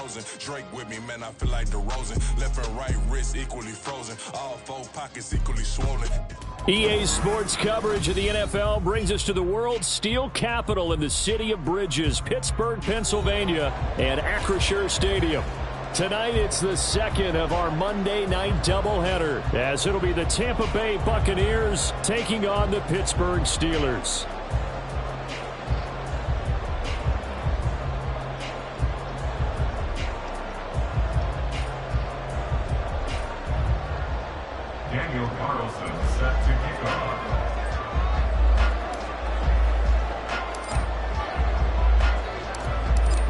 imposing. Drake with me, man, I feel like DeRozan. Left and right wrist equally frozen. All four pockets equally swollen. EA Sports coverage of the NFL brings us to the world's steel capital in the city of bridges, Pittsburgh, Pennsylvania, and Acrisure Stadium. Tonight, it's the second of our Monday night doubleheader, as it'll be the Tampa Bay Buccaneers taking on the Pittsburgh Steelers. Daniel Carlson set to kick off.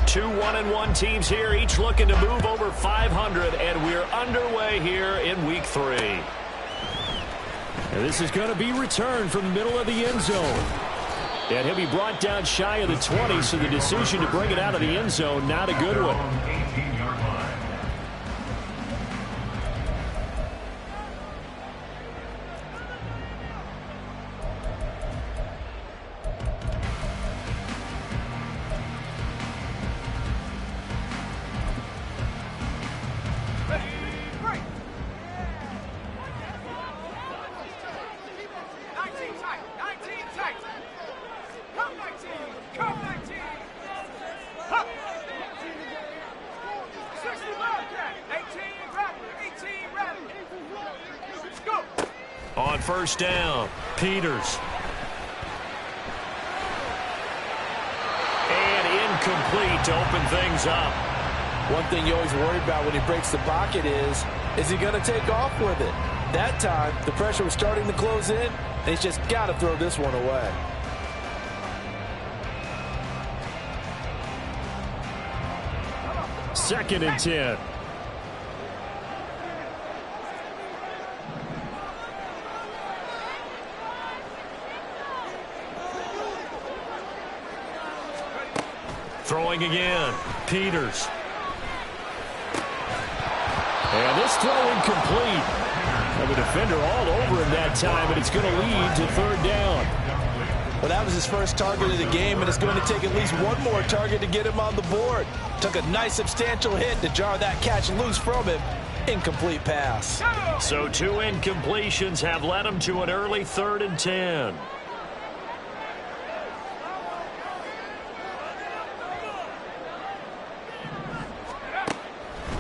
Two 1-1 teams here, each looking to move over 500, and we're underway here in Week 3. And this is going to be returned from the middle of the end zone. And he'll be brought down shy of the 20, so the decision to bring it out of the end zone, not a good one. 18-yard line. On first down, Peters. And incomplete to open things up. One thing you always worry about when he breaks the pocket is he going to take off with it? That time, the pressure was starting to close in, and he's just got to throw this one away. Second and 10. Throwing again, Peters. And this throw incomplete. And the defender all over him that time, and it's going to lead to third down. Well, that was his first target of the game, and it's going to take at least one more target to get him on the board. Took a nice substantial hit to jar that catch loose from him. Incomplete pass. So two incompletions have led him to an early 3rd and 10.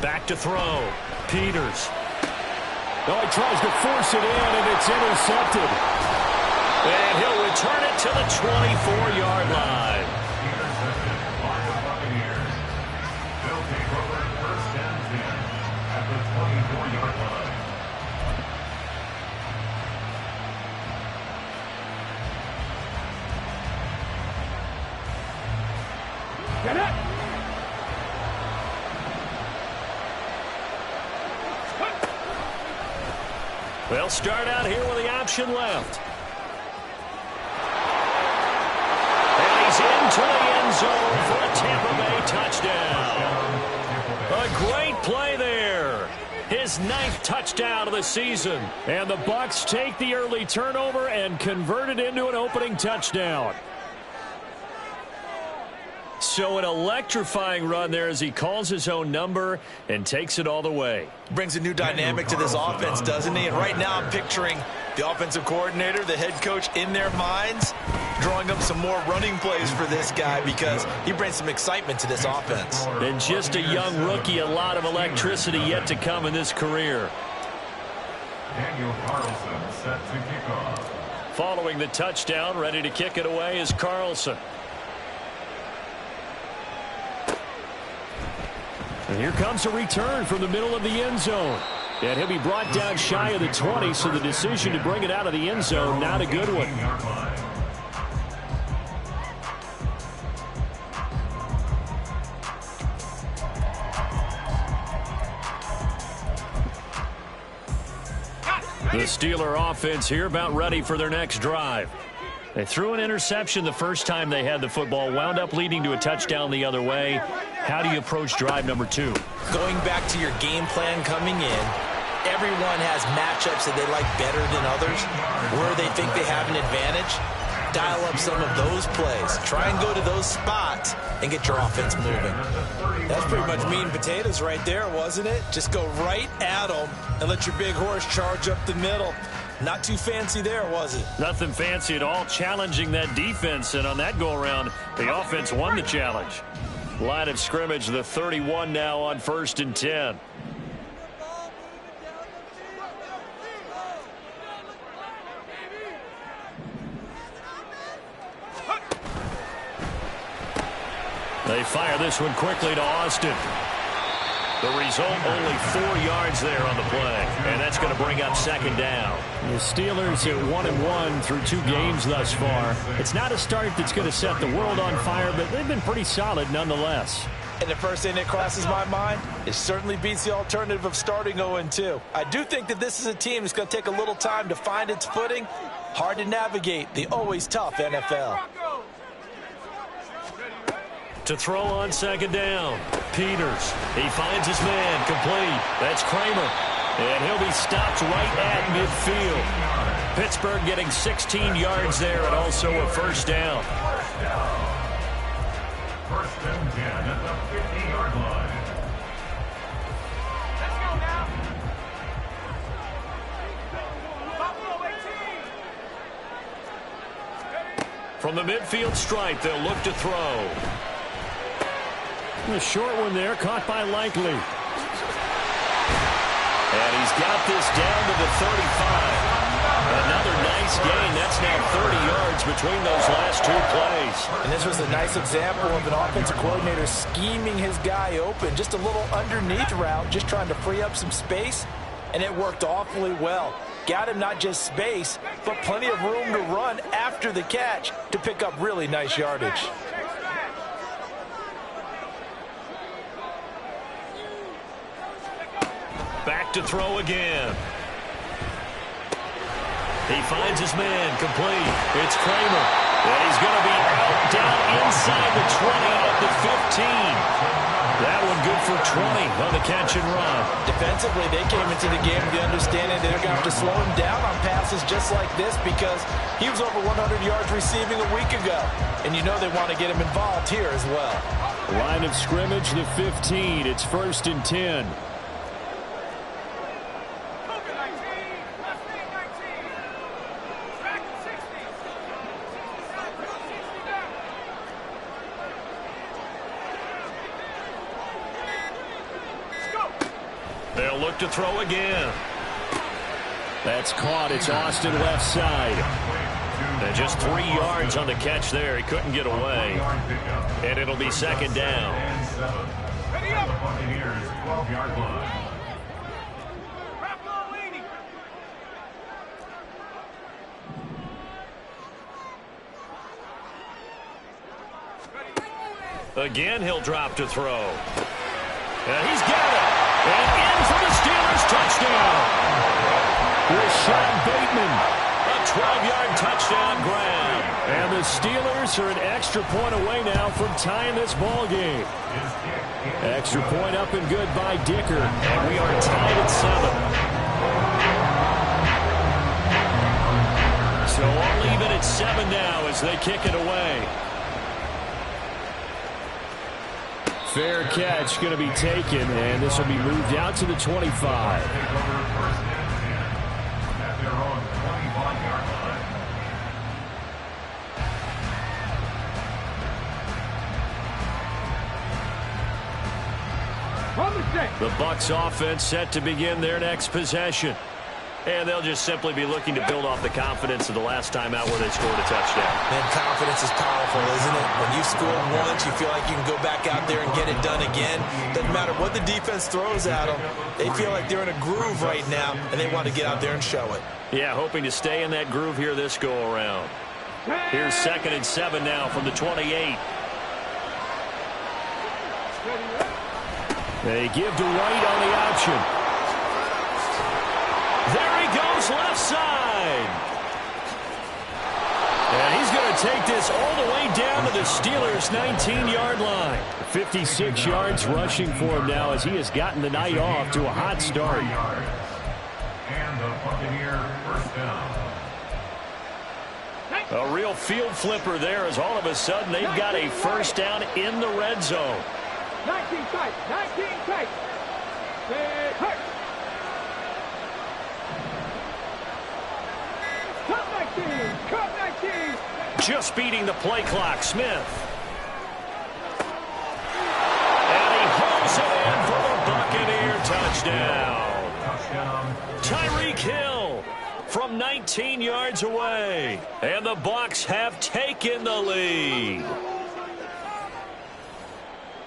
Back to throw. Peters. Oh, he tries to force it in, and it's intercepted. And he'll return it to the 24-yard line. Intercepted by the Buccaneers. They'll take over first and 10 at the 24-yard line. Get it! They'll start out here with the option left. And he's into the end zone for a Tampa Bay touchdown. A great play there. His 9th touchdown of the season. And the Bucs take the early turnover and convert it into an opening touchdown. So an electrifying run there as he calls his own number and takes it all the way. Brings a new dynamic to this offense, doesn't he? And right now I'm picturing the offensive coordinator, the head coach in their minds, drawing up some more running plays for this guy because he brings some excitement to this offense. And just a young rookie, a lot of electricity yet to come in this career. Daniel Carlson set to kick off. Following the touchdown, ready to kick it away is Carlson. And here comes a return from the middle of the end zone. And he'll be brought down shy of the 20, so the decision to bring it out of the end zone, not a good one. The Steeler offense here about ready for their next drive. They threw an interception the first time they had the football, wound up leading to a touchdown the other way. How do you approach drive number 2? Going back to your game plan coming in, everyone has matchups that they like better than others, where they think they have an advantage. dial up some of those plays. Try and go to those spots and get your offense moving. That's pretty much meat and potatoes right there, wasn't it? Just go right at them and let your big horse charge up the middle. Not too fancy there, was it? Nothing fancy at all, challenging that defense, and on that go-around, the offense won the challenge. Line of scrimmage, the 31 now on 1st and 10. They fire this one quickly to Austin. The result, only 4 yards there on the play, and that's going to bring up 2nd down. The Steelers at 1-1 through 2 games thus far. It's not a start that's going to set the world on fire, but they've been pretty solid nonetheless. And the first thing that crosses my mind, it certainly beats the alternative of starting 0-2. I do think that this is a team that's going to take a little time to find its footing. Hard to navigate the always tough NFL. To throw on 2nd down, Peters. He finds his man, complete. That's Kramer. And he'll be stopped right at midfield. Pittsburgh getting 16 yards there and also a 1st down. 1st and 10 at the 50-yard line. Let's go now. From the midfield stripe, they'll look to throw. The short one there, caught by Likely. And he's got this down to the 35. Another nice gain. That's now 30 yards between those last 2 plays. And this was a nice example of an offensive coordinator scheming his guy open. Just a little underneath route, just trying to free up some space, and it worked awfully well. Got him not just space, but plenty of room to run after the catch to pick up really nice yardage. Back to throw again. He finds his man, complete. It's Kramer. And he's going to be out down inside the 20 at the 15. That one good for 20 on the catch and run. Defensively, they came into the game with the understanding they're going to have to slow him down on passes just like this because he was over 100 yards receiving a week ago. And you know they want to get him involved here as well. Line of scrimmage, the 15. It's 1st and 10. They'll look to throw again. That's caught. It's Austin left side. And just 3 yards on the catch there. He couldn't get away. And it'll be 2nd down. Ready up. The Buccaneers 12-yard line. Again, he'll drop to throw. And he's got it. And in for the Steelers touchdown. Rashad Bateman. A 12-yard touchdown grab. And the Steelers are an extra point away now from tying this ball game. Extra point up and good by Dicker. And we are tied at 7. So all even at 7 now as they kick it away. Fair catch going to be taken, and this will be moved out to the 25. The Bucs offense set to begin their next possession. And they'll just simply be looking to build off the confidence of the last time out where they scored a touchdown. Man, confidence is powerful, isn't it? When you score once, you feel like you can go back out there and get it done again. Doesn't matter what the defense throws at them. They feel like they're in a groove right now, and they want to get out there and show it. Yeah, hoping to stay in that groove here this go-around. Here's 2nd and 7 now from the 28. They give to White on the option. There he goes, left side. And he's going to take this all the way down to the Steelers' 19-yard line. 56 yards rushing for him now as he has gotten the night off to a hot start. And the Buccaneer 1st down. A real field flipper there as all of a sudden they've got a first down in the red zone. 19 tight, 19 tight. Hurt. Cut 19. Just beating the play clock, Smith. And he hauls it in for the Buccaneer touchdown. Tyreek Hill from 19 yards away. And the Bucs have taken the lead.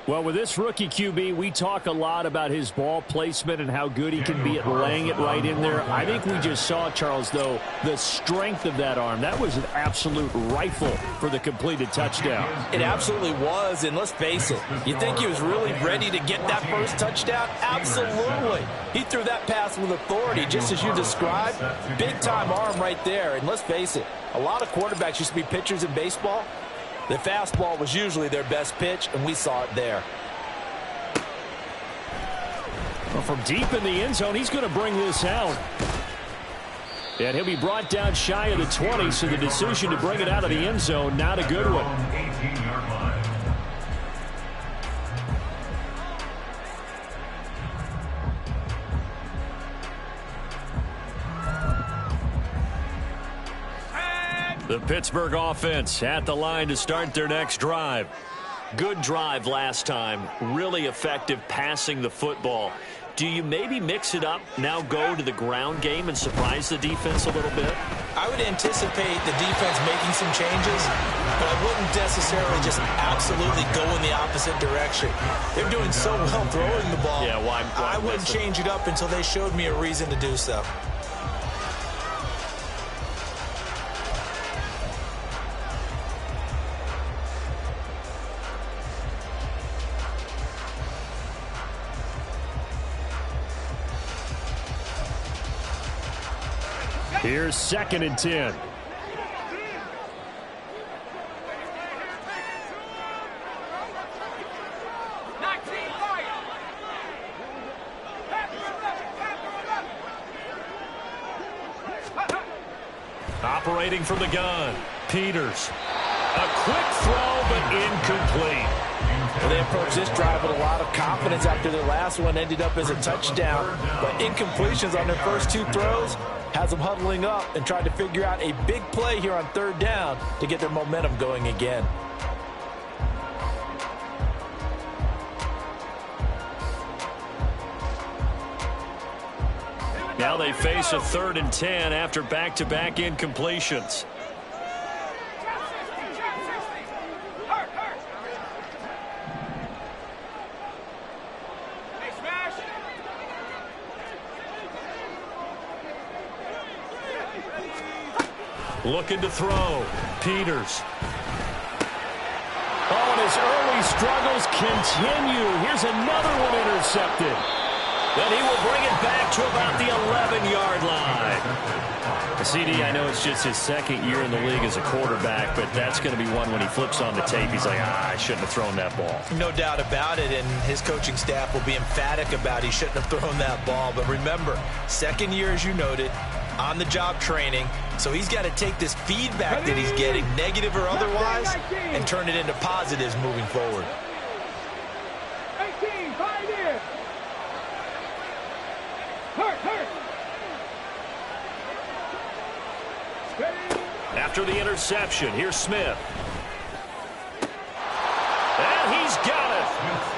Well, with this rookie QB, we talk a lot about his ball placement and how good he can be at laying it right in there. I think we just saw, Charles, though, the strength of that arm. That was an absolute rifle for the completed touchdown. It absolutely was, and let's face it, you think he was really ready to get that first touchdown? Absolutely. He threw that pass with authority, just as you described. Big-time arm right there, and let's face it, a lot of quarterbacks used to be pitchers in baseball. The fastball was usually their best pitch, and we saw it there. Well, from deep in the end zone, he's going to bring this out. And he'll be brought down shy of the 20, so the decision to bring it out of the end zone, not a good one. 18-yard line. The Pittsburgh offense at the line to start their next drive. Good drive last time. Really effective passing the football. Do you maybe mix it up, now go to the ground game and surprise the defense a little bit? I would anticipate the defense making some changes, but I wouldn't necessarily just absolutely go in the opposite direction. They're doing so well throwing the ball. Yeah, why I wouldn't change it up until they showed me a reason to do so. Here's 2nd and 10. Operating from the gun, Peters. A quick throw, but incomplete. Well, they approached this drive with a lot of confidence after their last one ended up as a touchdown. But incompletions on their first two throws has them huddling up and trying to figure out a big play here on 3rd down to get their momentum going again. Now they face a 3rd and 10 after back-to-back incompletions. Looking to throw. Peters. Oh, and his early struggles continue. Here's another one intercepted. Then he will bring it back to about the 11-yard line. CD, I know it's just his 2nd year in the league as a quarterback, but that's going to be one when he flips on the tape. He's like, I shouldn't have thrown that ball. No doubt about it, and his coaching staff will be emphatic about he shouldn't have thrown that ball. But remember, 2nd year, as you noted, on-the-job training. So he's got to take this feedback that he's getting, negative or otherwise, and turn it into positives moving forward. 18, 5 in. Hurt. After the interception, here's Smith. And he's got it.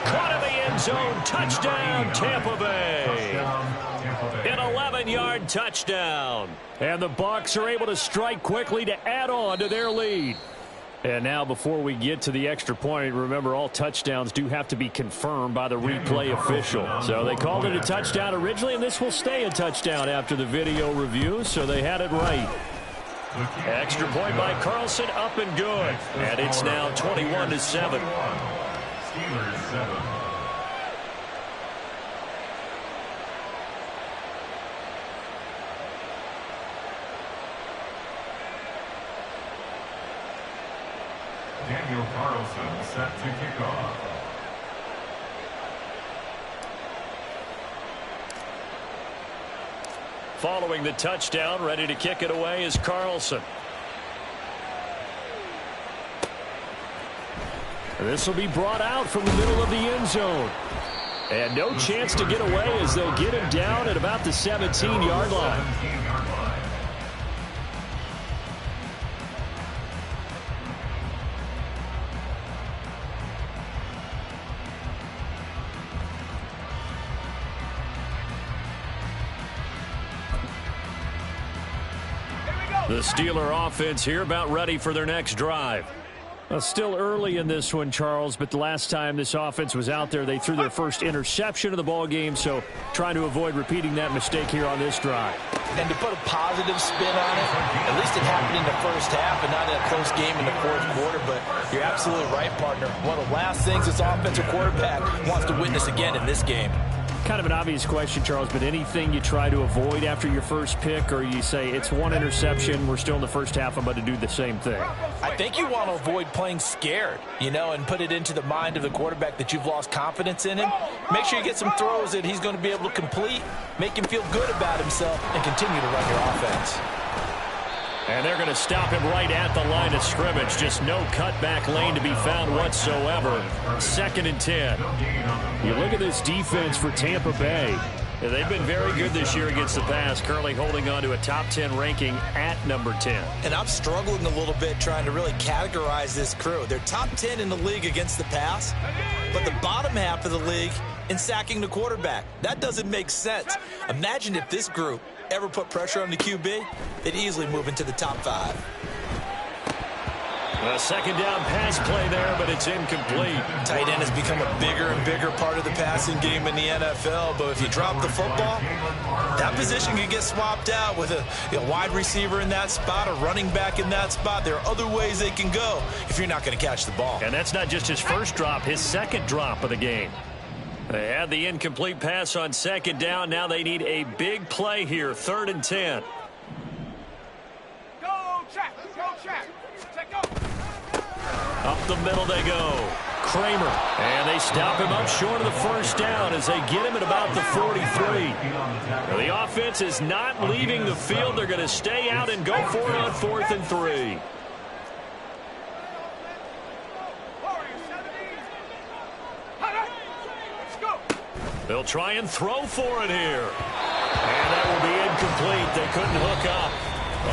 Caught in the end zone. Touchdown, Tampa Bay. An 11-yard touchdown. And the Bucs are able to strike quickly to add on to their lead. And now before we get to the extra point, remember all touchdowns do have to be confirmed by the replay official. So they called it a touchdown originally, and this will stay a touchdown after the video review, so they had it right. Extra point by Carlson, up and good. And it's now 21-7. Steelers 7. Daniel Carlson set to kick off. Following the touchdown, ready to kick it away is Carlson. This will be brought out from the middle of the end zone. And no chance to get away as they'll get him down at about the 17-yard line. The Steeler offense here about ready for their next drive. Well, still early in this one, Charles, but the last time this offense was out there, they threw their first interception of the ball game, so trying to avoid repeating that mistake here on this drive. And to put a positive spin on it, at least it happened in the first half and not in a close game in the fourth quarter, but you're absolutely right, partner. One of the last things this offensive quarterback wants to witness again in this game. Kind of an obvious question, Charles, but anything you try to avoid after your first pick, or you say it's one interception, we're still in the first half, I'm about to do the same thing? I think you want to avoid playing scared, and put it into the mind of the quarterback that you've lost confidence in him. Make sure you get some throws that he's going to be able to complete, make him feel good about himself, and continue to run your offense. And they're going to stop him right at the line of scrimmage. Just no cutback lane to be found whatsoever. 2nd and 10. You look at this defense for Tampa Bay. They've been very good this year against the pass, currently holding on to a top 10 ranking at number 10. And I'm struggling a little bit trying to really categorize this crew. They're top 10 in the league against the pass, but the bottom half of the league in sacking the quarterback. That doesn't make sense. Imagine if this group ever put pressure on the QB, they'd easily move into the top 5. A second down pass play there, but it's incomplete. Tight end has become a bigger and bigger part of the passing game in the NFL, but if you drop the football, that position can get swapped out with a wide receiver in that spot, a running back in that spot. There are other ways they can go if you're not going to catch the ball. And that's not just his first drop, his second drop of the game. They had the incomplete pass on second down. Now they need a big play here, 3rd and 10. Go, check. Go, check. Check, go. Up the middle they go. Kramer. And they stop him up short of the first down as they get him at about the 43. Now, the offense is not leaving the field. They're going to stay out and go for it on 4th and 3. They'll try and throw for it here. And that will be incomplete. They couldn't hook up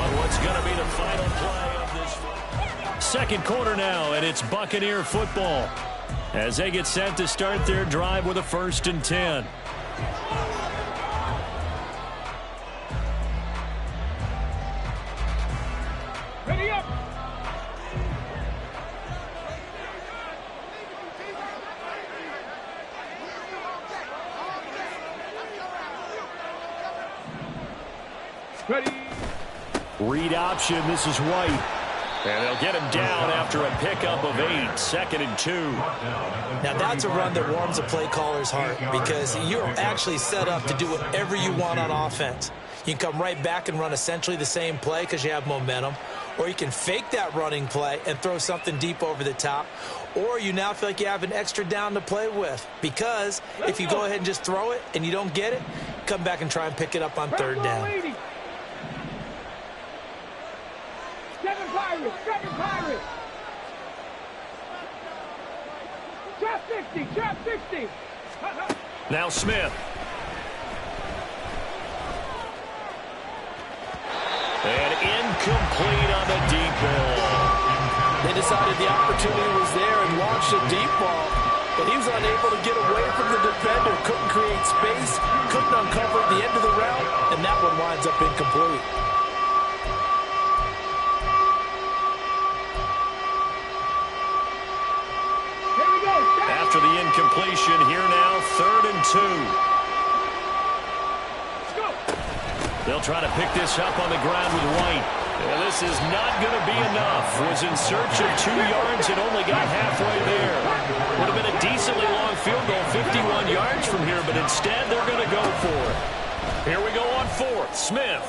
on what's going to be the final play of this. Second quarter now, and it's Buccaneer football as they get set to start their drive with a 1st and 10. Ready up. Ready. Read option. This is White. And they'll get him down after a pickup of 8. 2nd and 2. Now that's a run that warms a play caller's heart because you're actually set up to do whatever you want on offense. You can come right back and run essentially the same play because you have momentum. Or you can fake that running play and throw something deep over the top. Or you now feel like you have an extra down to play with. Because if you go ahead and just throw it and you don't get it, come back and try and pick it up on 3rd down. 7 Pirates. 7 Pirates. Trap 60. Trap 60. Now Smith. And incomplete on the deep ball. They decided the opportunity was there and launched a deep ball, but he was unable to get away from the defender, couldn't create space, couldn't uncover the end of the route, and that one winds up incomplete. Here we go. After the incompletion, here now, 3rd and 2. They'll try to pick this up on the ground with White. And this is not going to be enough. Was in search of 2 yards and only got halfway there. Would have been a decently long field goal, 51 yards from here, but instead they're going to go for it. Here we go on 4th. Smith.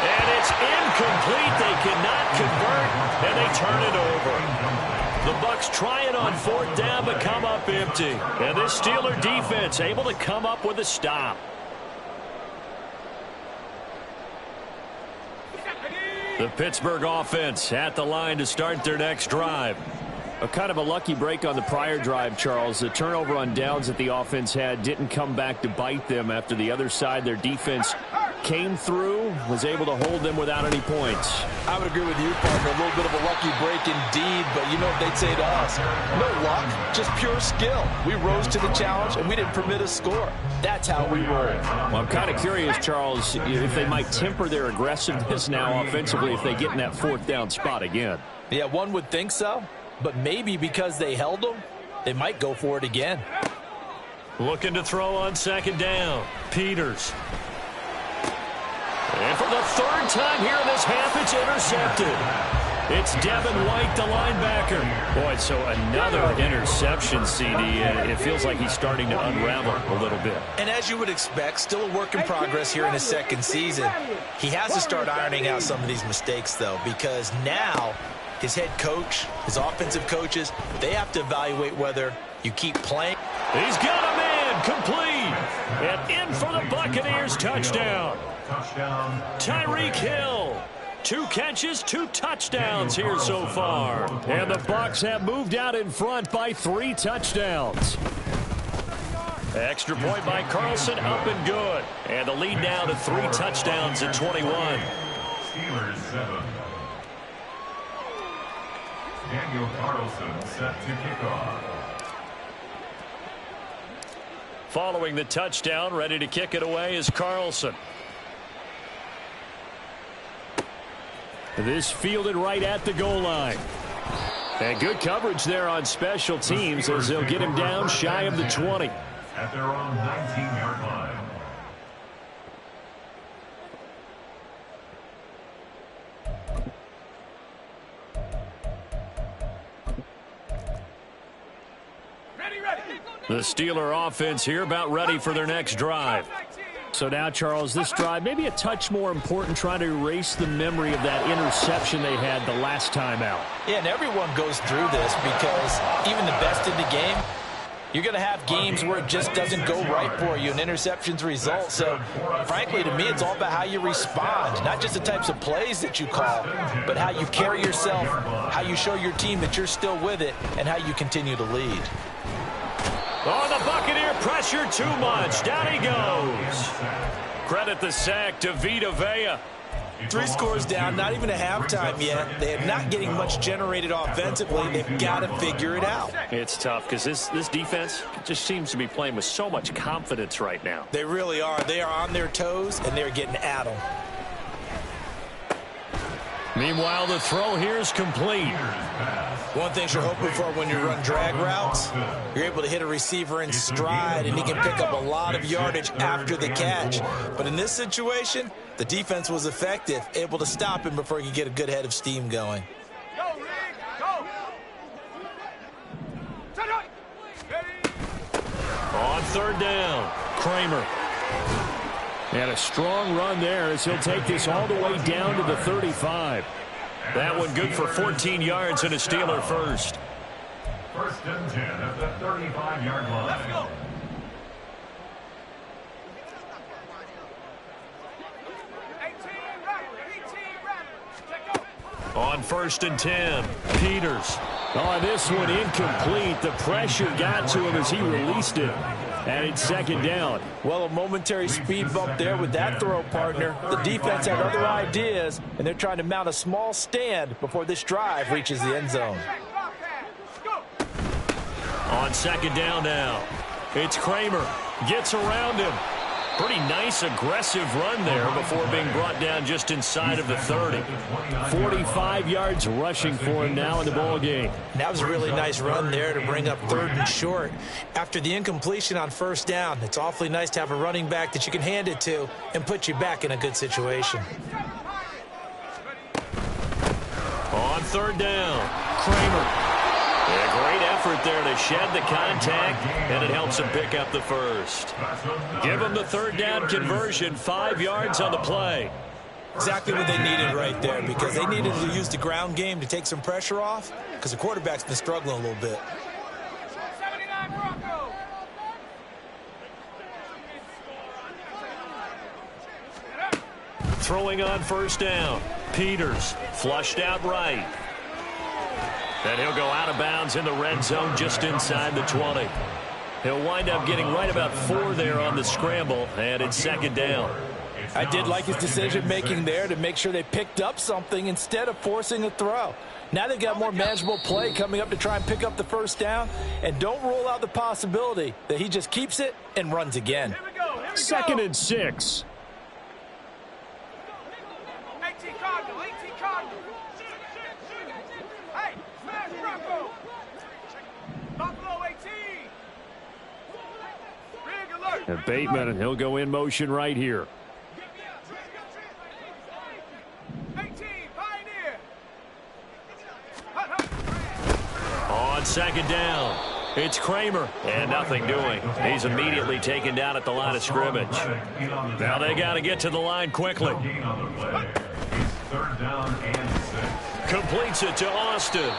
And it's incomplete. They cannot convert, and they turn it over. The Bucs try it on 4th down, but come up empty. And this Steeler defense able to come up with a stop. The Pittsburgh offense at the line to start their next drive. A kind of a lucky break on the prior drive, Charles. The turnover on downs that the offense had didn't come back to bite them after the other side. Their defense came through, was able to hold them without any points. I would agree with you, partner. A little bit of a lucky break indeed, but you know what they'd say to us? No luck, just pure skill. We rose to the challenge, and we didn't permit a score. That's how we roll. Well, I'm kind of curious, Charles, if they might temper their aggressiveness now offensively if they get in that fourth down spot again. Yeah, one would think so, but maybe because they held them, they might go for it again. Looking to throw on second down. Peters. And for the third time here in this half, it's intercepted. It's Devin White, the linebacker. Boy, so another interception, CD. It feels like he's starting to unravel a little bit. And as you would expect, still a work in progress here in his second season. He has to start ironing out some of these mistakes, though, because now his head coach, his offensive coaches, they have to evaluate whether you keep playing. He's got a man complete. And in for the Buccaneers touchdown. Tyreek Hill. 2 catches, 2 touchdowns here so far. And the Bucs have moved out in front by 3 touchdowns. Extra point by Carlson, up and good. And the lead now to 3 touchdowns at 21. Steelers 7. Daniel Carlson set to kick off. Following the touchdown, ready to kick it away is Carlson. This fielded right at the goal line. And good coverage there on special teams as they'll get him down shy of the 20. At their own 19-yard line. The Steeler offense here about ready for their next drive. So now, Charles, this drive maybe a touch more important, trying to erase the memory of that interception they had the last time out. Yeah, and everyone goes through this because even the best in the game, you're going to have games where it just doesn't go right for you and interceptions result. So, frankly, to me, it's all about how you respond, not just the types of plays that you call, but how you carry yourself, how you show your team that you're still with it, and how you continue to lead. Oh, the Buccaneer pressure too much. Down he goes. Credit the sack to Vita Vea. 3 scores down, not even a halftime yet. They are not getting much generated offensively. They've got to figure it out. It's tough because this defense just seems to be playing with so much confidence right now. They really are. They are on their toes, and they're getting at them. Meanwhile, the throw here is complete. One thing you're hoping for when you run drag routes, you're able to hit a receiver in stride, and he can pick up a lot of yardage after the catch. But in this situation, the defense was effective, able to stop him before he could get a good head of steam going. Go, Rick, go! On third down, Kramer. And a strong run there as he'll take this all the way down to the 35. That one good for 14 yards and a Steeler first. First and 10 at the 35-yard line. Let's go. On first and 10, Peters. Oh, this one incomplete. The pressure got to him as he released it. And it's second down. Well, a momentary speed bump there with that throw, partner. The defense had other ideas, and they're trying to mount a small stand before this drive reaches the end zone. On second down now, it's Kramer. Gets around him. Pretty nice, aggressive run there before being brought down just inside of the 30. 45 yards rushing for him now in the ball game. That was a really nice run there to bring up third and short. After the incompletion on first down, it's awfully nice to have a running back that you can hand it to and put you back in a good situation. On third down, Kramer. A great effort there to shed the contact, and it helps him pick up the first. Give him the third down conversion, 5 yards on the play. Exactly what they needed right there, because they needed to use the ground game to take some pressure off, because the quarterback's been struggling a little bit. 79 Broncos. Throwing on first down, Peters flushed out right. And he'll go out of bounds in the red zone just inside the 20. He'll wind up getting right about 4 there on the scramble, and it's second down. I did like his decision-making there to make sure they picked up something instead of forcing a throw. Now they've got more manageable play coming up to try and pick up the first down, and don't rule out the possibility that he just keeps it and runs again. Second and 6. 18 Cardinal, 18 Cardinal. Hey, smash Bronco. Buffalo 18. Big alert. And Bateman, and he'll go in motion right here. 18, Pioneer. On second down, it's Kramer, and nothing doing. He's immediately taken down at the line of scrimmage. Now they got to get to the line quickly. Third down and 6. Completes it to Austin.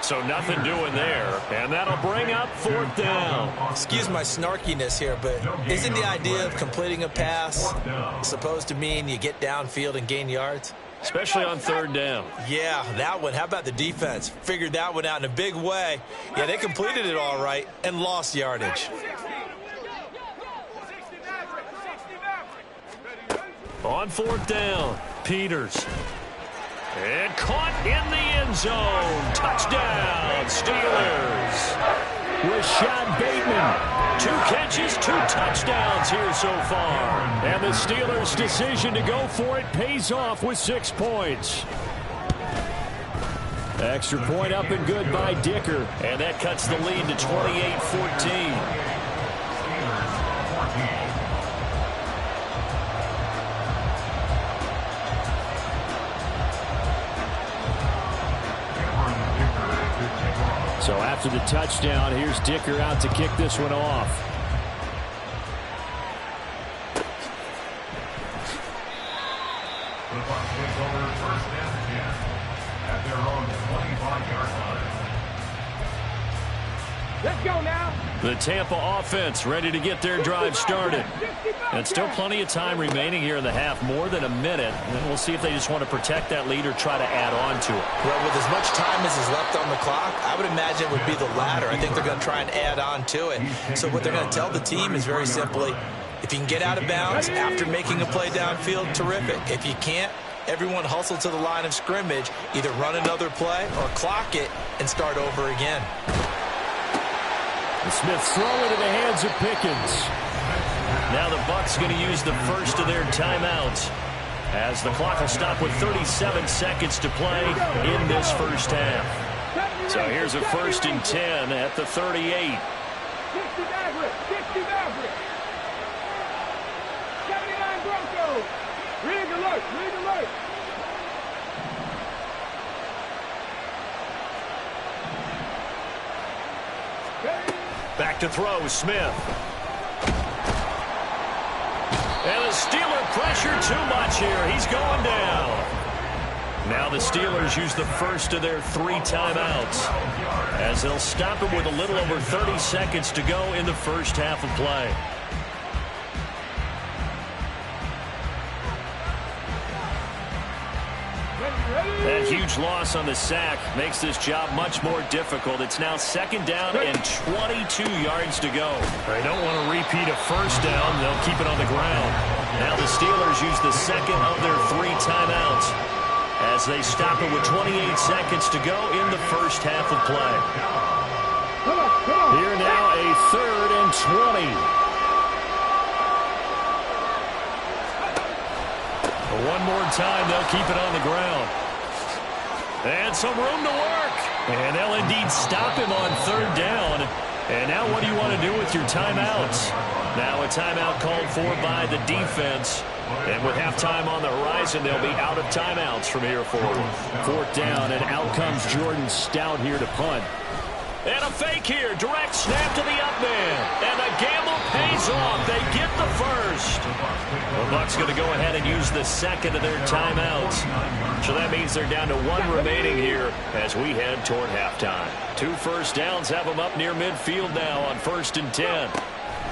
So nothing doing there, and that'll bring up fourth down. Excuse my snarkiness here, but isn't the idea of completing a pass supposed to mean you get downfield and gain yards? Especially on third down. Yeah, that one. How about the defense? Figured that one out in a big way. Yeah, they completed it all right and lost yardage. On fourth down, Peters. And caught in the end zone. Touchdown, Steelers. Rashad Bateman. 2 catches, 2 touchdowns here so far. And the Steelers' decision to go for it pays off with 6 points. Extra point up and good by Dicker. And that cuts the lead to 28-14. So after the touchdown, here's Dicker out to kick this one off. The Bucs take over first and 10 at their own 25-yard line. Let's go now. The Tampa offense ready to get their drive started. And still plenty of time remaining here in the half, more than a minute. And we'll see if they just want to protect that lead or try to add on to it. Well, with as much time as is left on the clock, I would imagine it would be the latter. I think they're going to try and add on to it. So what they're going to tell the team is very simply, if you can get out of bounds after making a play downfield, terrific. If you can't, everyone hustle to the line of scrimmage, either run another play or clock it and start over again. Smith throw into the hands of Pickens. Now the Bucs going to use the first of their timeouts as the clock will stop with 37 seconds to play in this first half. So here's a 1st and 10 at the 38. 60 Maverick, 60 Maverick. 79 Broncos. Rig alert, rig alert. Back to throw, Smith. And the Steeler pressure too much here. He's going down. Now the Steelers use the first of their 3 timeouts as they'll stop him with a little over 30 seconds to go in the first half of play. That huge loss on the sack makes this job much more difficult. It's now 2nd down and 22 yards to go. They don't want to repeat a first down. They'll keep it on the ground. Now the Steelers use the second of their 3 timeouts as they stop it with 28 seconds to go in the first half of play. Here now a 3rd and 20. One more time, they'll keep it on the ground. And some room to work. And they'll indeed stop him on 3rd down. And now what do you want to do with your timeouts? Now a timeout called for by the defense. And with halftime on the horizon, they'll be out of timeouts from here forward. 4th down, and out comes Jordan Stout here to punt. And a fake here. Direct snap to the up man. And the gamble pays off. They get the first. The Bucs going to go ahead and use the second of their timeouts. So that means they're down to 1 remaining here as we head toward halftime. 2 first downs have them up near midfield now on 1st and 10.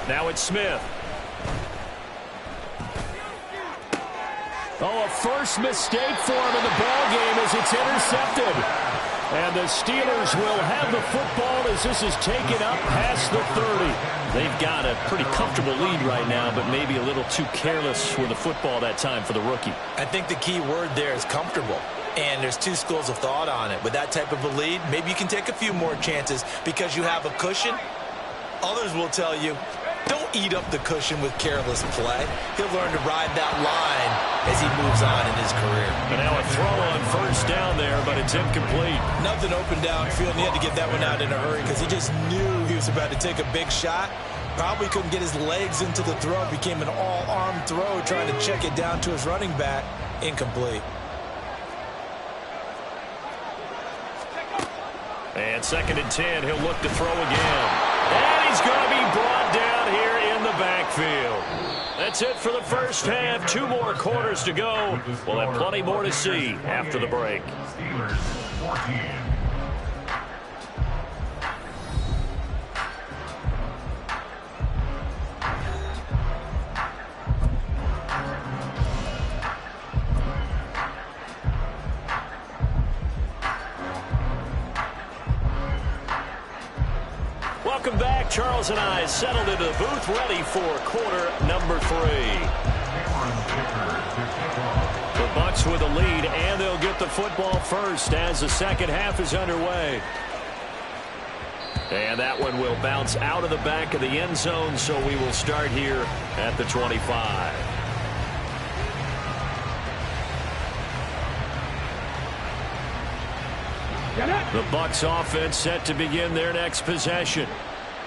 Now it's Smith. Oh, a first mistake for him in the ball game as it's intercepted. And the Steelers will have the football as this is taken up past the 30. They've got a pretty comfortable lead right now, but maybe a little too careless with the football that time for the rookie. I think the key word there is comfortable. And there's two schools of thought on it. With that type of a lead, maybe you can take a few more chances because you have a cushion. Others will tell you, don't eat up the cushion with careless play. He'll learn to ride that line as he moves on in his career. And now a throw on first down there, but it's incomplete. Nothing open downfield, and he had to get that one out in a hurry because he just knew he was about to take a big shot. Probably couldn't get his legs into the throw. It became an all-arm throw trying to check it down to his running back. Incomplete. And 2nd and 10, he'll look to throw again. And he's going to be brought down here in the backfield. That's it for the first half. 2 more quarters to go. We'll have plenty more to see after the break. Steelers 14. Welcome back. Charles and I settled into the booth, ready for quarter number 3. The Bucs with a lead, and they'll get the football first as the second half is underway. And that one will bounce out of the back of the end zone, so we will start here at the 25. The Bucs offense set to begin their next possession.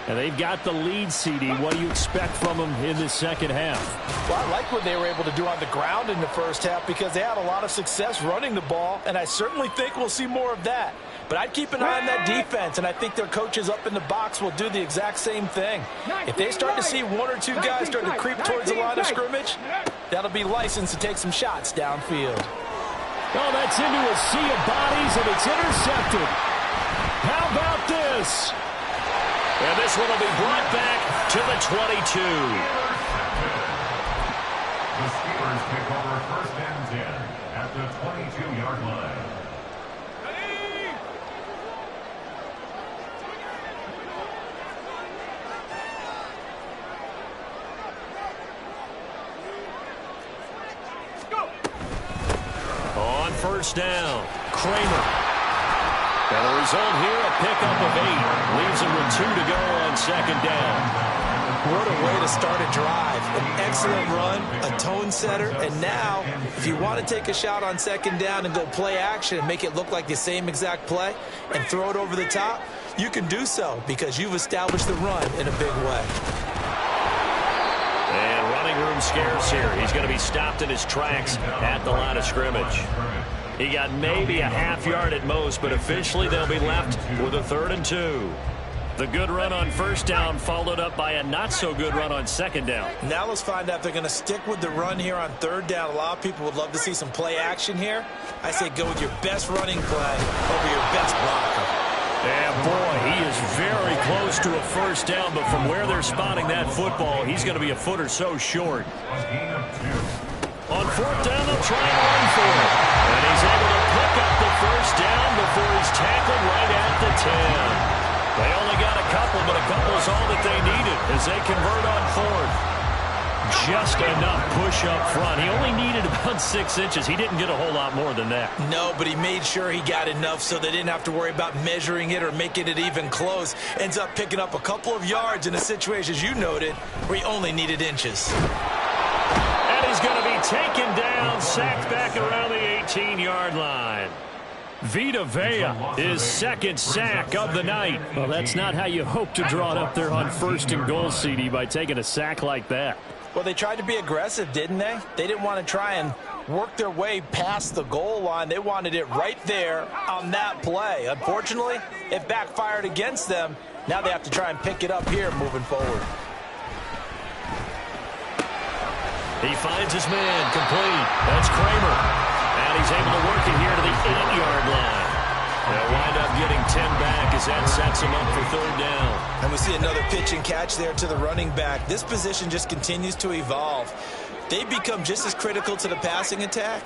And they've got the lead, CD. What do you expect from them in this second half? Well, I like what they were able to do on the ground in the first half because they had a lot of success running the ball, and I certainly think we'll see more of that. But I'd keep an eye on that defense, and I think their coaches up in the box will do the exact same thing. If they start to see 1 or 2 guys start to creep towards the line of scrimmage, that'll be licensed to take some shots downfield. Oh, that's into a sea of bodies, and it's intercepted. How about this? And this one will be brought back to the 22. The Steelers take over 1st and 10 at the 22-yard line. On first down, Kramer. And the result here, a pickup of 8. Leaves him with 2 to go on 2nd down. What a way to start a drive. An excellent run, a tone setter, and now, if you want to take a shot on 2nd down and go play action and make it look like the same exact play and throw it over the top, you can do so because you've established the run in a big way. And running room scarce here. He's going to be stopped in his tracks at the line of scrimmage. He got maybe a half yard at most, but officially they'll be left with a 3rd and 2. The good run on first down followed up by a not-so-good run on 2nd down. Now let's find out if they're going to stick with the run here on 3rd down. A lot of people would love to see some play action here. I say go with your best running play over your best blocker. And boy, he is very close to a first down, but from where they're spotting that football, he's going to be a foot or so short. On 4th down, they'll try and run for it. And he's able to pick up the first down before he's tackled right at the 10. They only got a couple, but a couple's all that they needed as they convert on 4th. Just enough push up front. He only needed about 6 inches. He didn't get a whole lot more than that. No, but he made sure he got enough so they didn't have to worry about measuring it or making it even close. Ends up picking up a couple of yards in a situation, as you noted, where he only needed inches. And he's going to be taken down, sacked back around the 18-yard line. Vita Vea, his 2nd sack of the night. Well, that's not how you hope to draw it up there on 1st and goal, CD, by taking a sack like that. Well, they tried to be aggressive, didn't they? They didn't want to try and work their way past the goal line. They wanted it right there on that play. Unfortunately, it backfired against them. Now they have to try and pick it up here moving forward. He finds his man complete. That's Kramer. And he's able to work it here to the 8-yard line. They'll wind up getting 10 back as that sets him up for 3rd down. And we see another pitch and catch there to the running back. This position just continues to evolve. They become just as critical to the passing attack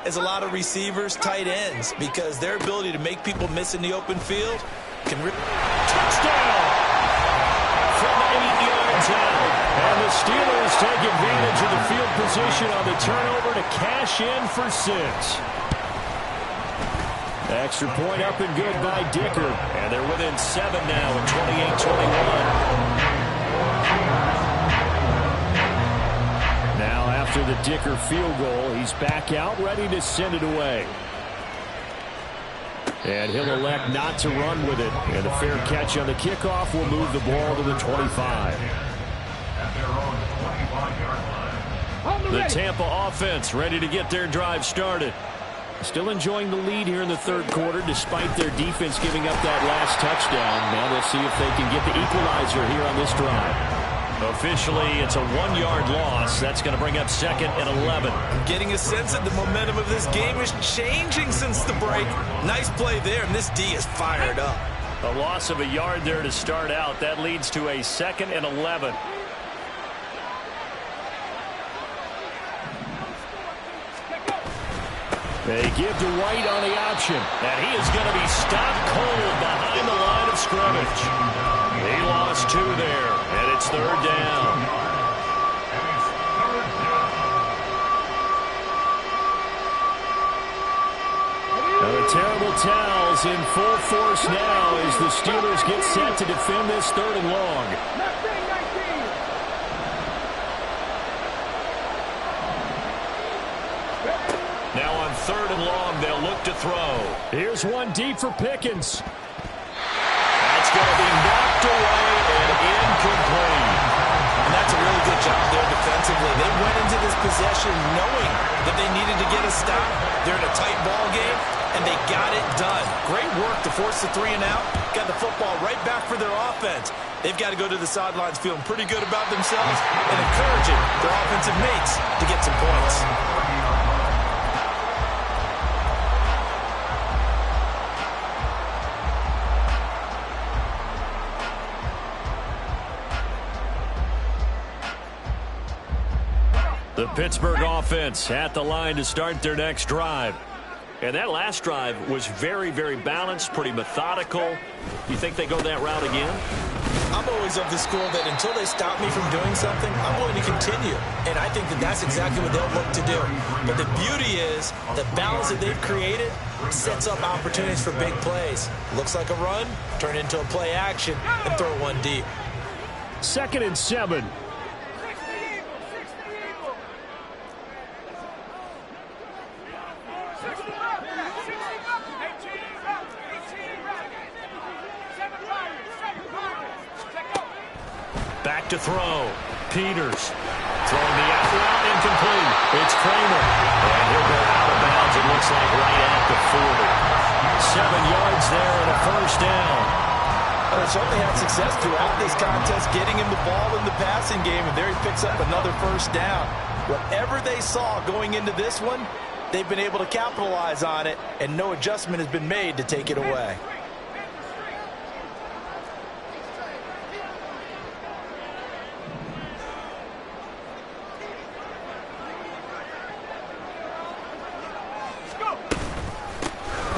as a lot of receivers, tight ends, because their ability to make people miss in the open field can touchdown from 8 yards out. And the Steelers take advantage of the field position on the turnover to cash in for 6. Extra point up and good by Dicker. And they're within 7 now at 28-21. Now after the Dicker field goal, he's back out ready to send it away. And he'll elect not to run with it. And a fair catch on the kickoff will move the ball to the 25. The Tampa offense ready to get their drive started. Still enjoying the lead here in the third quarter despite their defense giving up that last touchdown. Now they'll see if they can get the equalizer here on this drive. Officially, it's a 1-yard loss. That's going to bring up 2nd and 11. I'm getting a sense that the momentum of this game is changing since the break. Nice play there, and this D is fired up. A loss of a yard there to start out. That leads to a 2nd and 11. They give to White on the option, and he is going to be stopped cold behind the line of scrimmage. He lost 2 there, and it's 3rd down. Now the terrible towels in full force now as the Steelers get set to defend this 3rd and long. Now on 3rd and long, they'll look to throw. Here's one deep for Pickens. That's going to be knocked away and incomplete. And that's a really good job there defensively. They went into this possession knowing that they needed to get a stop. They're in a tight ball game, and they got it done. Great work to force the 3 and out. Got the football right back for their offense. They've got to go to the sidelines feeling pretty good about themselves and encouraging their offensive mates to get some points. The Pittsburgh offense at the line to start their next drive. And that last drive was very, very balanced, pretty methodical. You think they go that route again? I'm always of the school that until they stop me from doing something, I'm going to continue. And I think that that's exactly what they'll look to do. But the beauty is the balance that they've created sets up opportunities for big plays. Looks like a run, turn into a play action, and throw one deep. 2nd and 7. Back to throw. Peters throwing the out route, incomplete. It's Kramer. And he'll go out of bounds, it looks like, right at the 40. 7 yards there and a 1st down. Well, they certainly had success throughout this contest, getting him the ball in the passing game, and there he picks up another 1st down. Whatever they saw going into this one, they've been able to capitalize on it, and no adjustment has been made to take it away.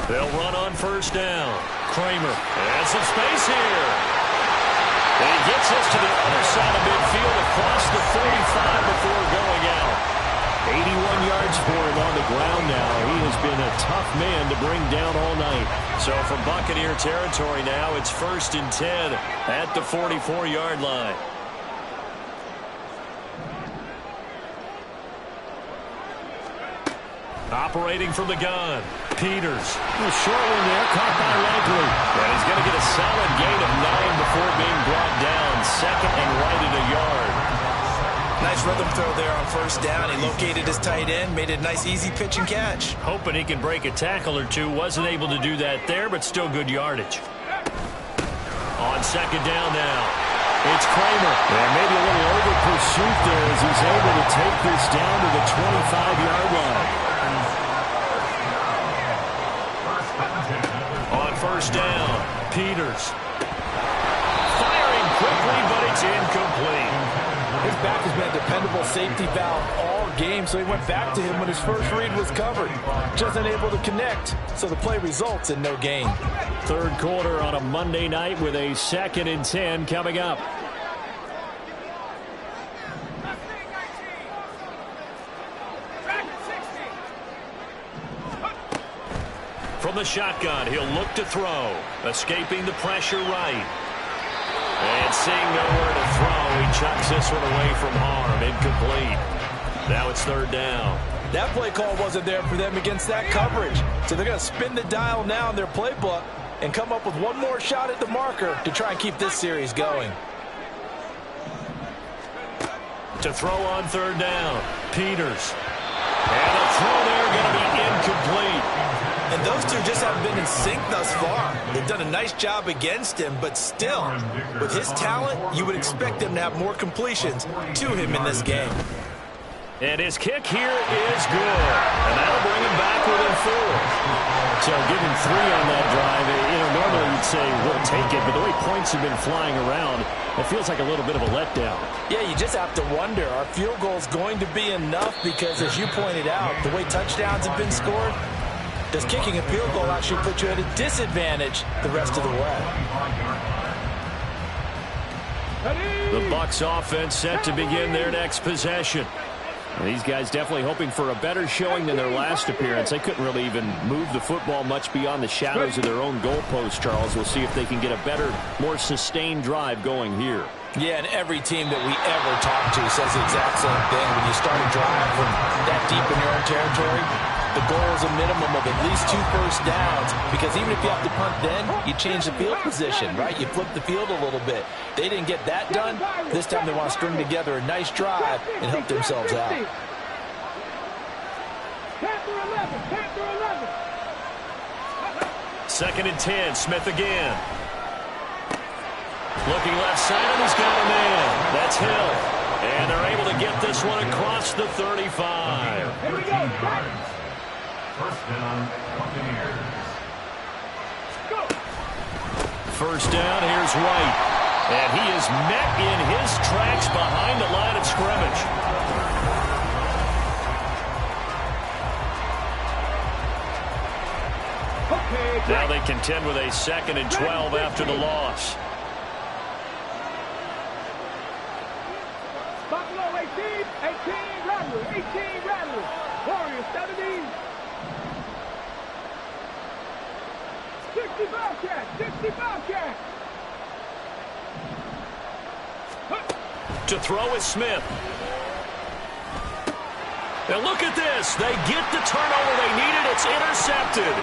They'll run on 1st down. Kramer has some space here. And he gets us to the other side of midfield across the 45 before going out. 81 yards for him on the ground now. He has been a tough man to bring down all night. So from Buccaneer territory now, it's 1st and 10 at the 44-yard line. Operating from the gun. Peters. A short one there, caught by Likely. And he's going to get a solid gain of 9 before being brought down. 2nd and right at a yard. Nice rhythm throw there on 1st down. He located his tight end, made a nice easy pitch and catch. Hoping he can break a tackle or two. Wasn't able to do that there, but still good yardage. On 2nd down now. It's Kramer. And maybe a little over pursuit there as he's able to take this down to the 25-yard line. On 1st down, Peters. Firing quickly, but it's incomplete. His running back has been a dependable safety valve all game, so he went back to him when his first read was covered. Just unable to connect, so the play results in no gain. Third quarter on a Monday night with a 2nd and 10 coming up. From the shotgun, he'll look to throw. Escaping the pressure right. And seeing nowhere to throw, he chucks this one away from harm. Incomplete. Now it's 3rd down. That play call wasn't there for them against that coverage. So they're going to spin the dial now in their playbook and come up with one more shot at the marker to try and keep this series going. To throw on 3rd down, Peters. And the throw there going to be incomplete. And those two just haven't been in sync thus far. They've done a nice job against him, but still, with his talent, you would expect them to have more completions to him in this game. And his kick here is good. And that'll bring him back within 4. So give him 3 on that drive. Normally you'd say we'll take it, but the way points have been flying around, it feels like a little bit of a letdown. Yeah, you just have to wonder, are field goals going to be enough? Because as you pointed out, the way touchdowns have been scored, does kicking a field goal actually put you at a disadvantage the rest of the way? The Bucs offense set to begin their next possession. And these guys definitely hoping for a better showing than their last appearance. They couldn't really even move the football much beyond the shadows of their own goalpost, Charles. We'll see if they can get a better, more sustained drive going here. Yeah, and every team that we ever talk to says the exact same thing. When you start a drive from that deep in your own territory, the goal is a minimum of at least 2 first downs, because even if you have to punt then, you change the field position, right? You flip the field a little bit. They didn't get that done. This time they want to string together a nice drive and help themselves out. 10 through 11, 10 through 11. 2nd and 10, Smith again. Looking left side, and he's got a man. That's Hill. And they're able to get this one across the 35. Here we go. First down, Buccaneers. Go. First down, here's White. And he is met in his tracks behind the line of scrimmage. Okay, Now they contend with a 2nd and 12 after the loss. Buffalo 18, 18 Rattler, 18 Rattler. Warriors 70. 65 cat, 65 cat. To throw is Smith. Now look at this. They get the turnover they needed. It's intercepted.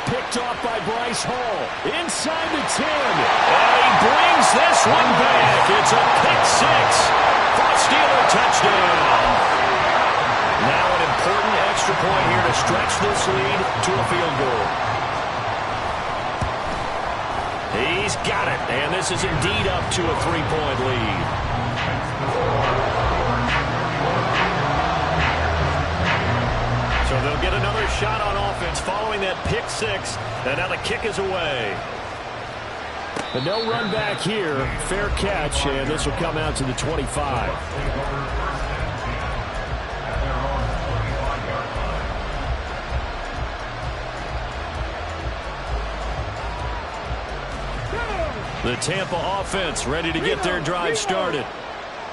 Picked off by Bryce Hall. Inside the 10. And he brings this one back. It's a pick 6 for a Steeler touchdown. Now an important extra point here to stretch this lead to a field goal. He's got it. And this is indeed up to a 3-point lead. So they'll get another shot on offense following that pick 6. And now the kick is away. But no run back here. Fair catch, and this will come out to the 25. The Tampa offense ready to get their drive started.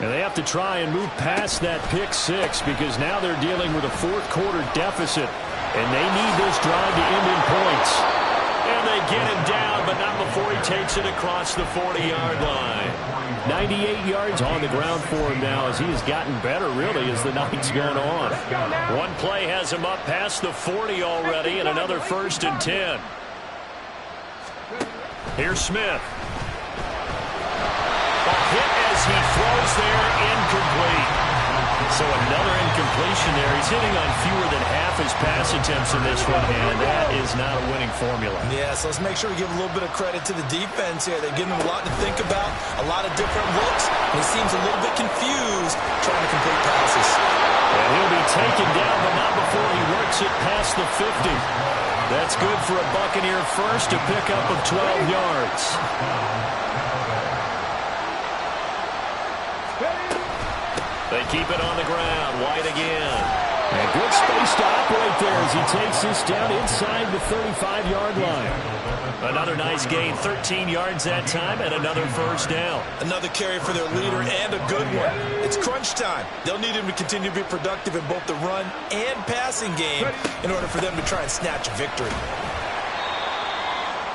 And they have to try and move past that pick 6 because now they're dealing with a 4th quarter deficit. And they need this drive to end in points. And they get him down, but not before he takes it across the 40-yard line. 98 yards on the ground for him now as he has gotten better, really, as the night's gone on. One play has him up past the 40 already, and another 1st and 10. Here's Smith. A hit as he throws there, incomplete. So another incompletion there. He's hitting on fewer than half his pass attempts in this one, and that is not a winning formula. Yeah, so let's make sure we give a little bit of credit to the defense here. They're giving him a lot to think about, a lot of different looks, and he seems a little bit confused trying to complete passes. And he'll be taken down, but not before he works it past the 50. That's good for a Buccaneer first, a pickup of 12 yards. They keep it on the ground. White again. And good space to operate there as he takes this down inside the 35-yard line. Another nice gain, 13 yards that time, and another first down. Another carry for their leader and a good one. It's crunch time. They'll need him to continue to be productive in both the run and passing game in order for them to try and snatch a victory.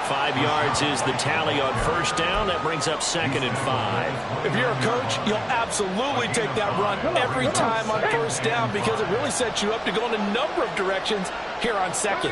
5 yards is the tally on first down. That brings up 2nd and 5. If you're a coach, you'll absolutely take that run every time on first down because it really sets you up to go in a number of directions here on second.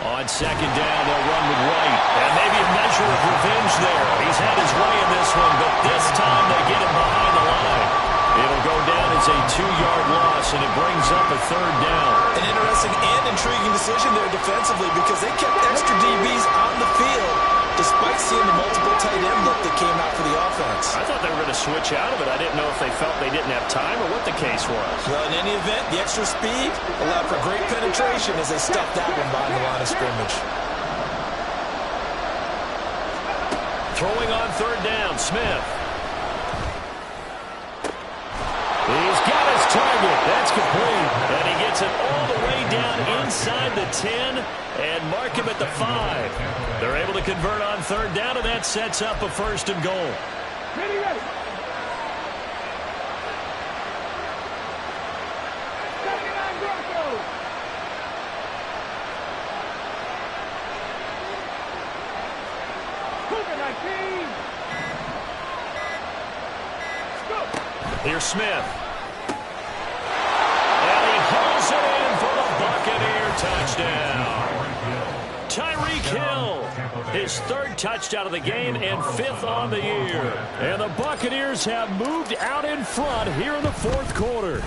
On second down, they'll run with White. And maybe a measure of revenge there. He's had his way in this one, but this time they get him behind the line. It'll go down as a 2-yard loss, and it brings up a 3rd down. An interesting and intriguing decision there defensively because they kept extra DBs on the field despite seeing the multiple tight end look that came out for the offense. I thought they were going to switch out of it. I didn't know if they felt they didn't have time or what the case was. Well, in any event, the extra speed allowed for great penetration as they stuffed that one behind the line of scrimmage. Throwing on 3rd down, Smith. He's got his target. That's complete. And he gets it all the way down inside the 10 and mark him at the 5. They're able to convert on 3rd down, and that sets up a 1st and goal. Ready. Second on Broncos. Cougar 19. Here's Smith. And he hauls it in for the Buccaneer touchdown. Tyreek Hill, his 3rd touchdown of the game and 5th on the year. And the Buccaneers have moved out in front here in the 4th quarter.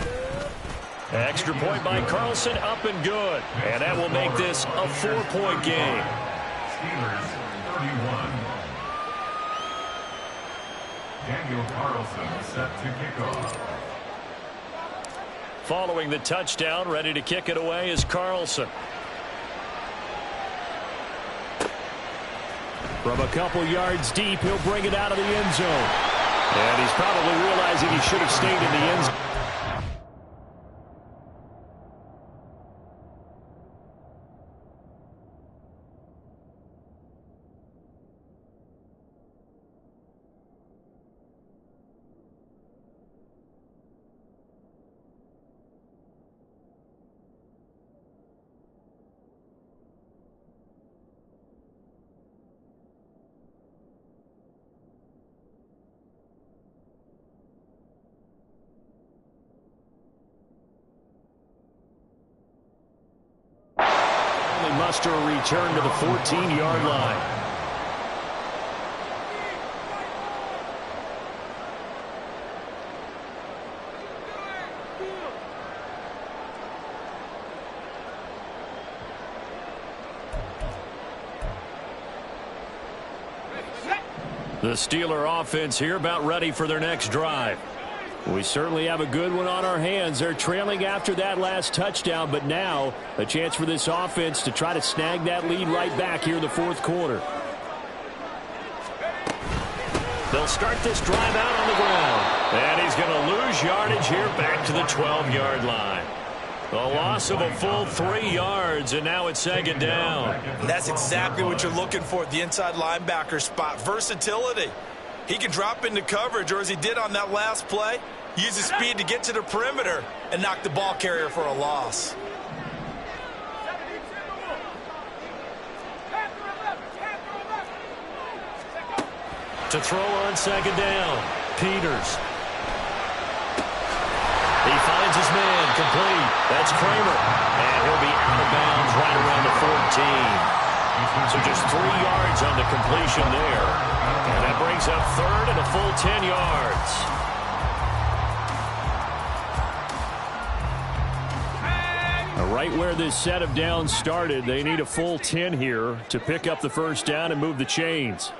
Extra point by Carlson, up and good. And that will make this a 4-point game. Steelers 31. Daniel Carlson set to kick off. Following the touchdown, ready to kick it away is Carlson. From a couple yards deep, he'll bring it out of the end zone. And he's probably realizing he should have stayed in the end zone. Muster a return to the 14-yard line. The Steeler offense here about ready for their next drive. We certainly have a good one on our hands. They're trailing after that last touchdown, but now a chance for this offense to try to snag that lead right back here in the 4th quarter. They'll start this drive out on the ground. And he's going to lose yardage here back to the 12-yard line. A loss of a full 3 yards, and now it's 2nd down. And that's exactly what you're looking for at the inside linebacker spot. Versatility. He can drop into coverage, or as he did on that last play, use his speed to get to the perimeter and knock the ball carrier for a loss. To throw on 2nd down, Peters. He finds his man, complete. That's Kramer. And he'll be out of bounds right around the 14. So just 3 yards on the completion there. And that brings up 3rd and a full 10 yards. Right where this set of downs started, they need a full 10 here to pick up the 1st down and move the chains.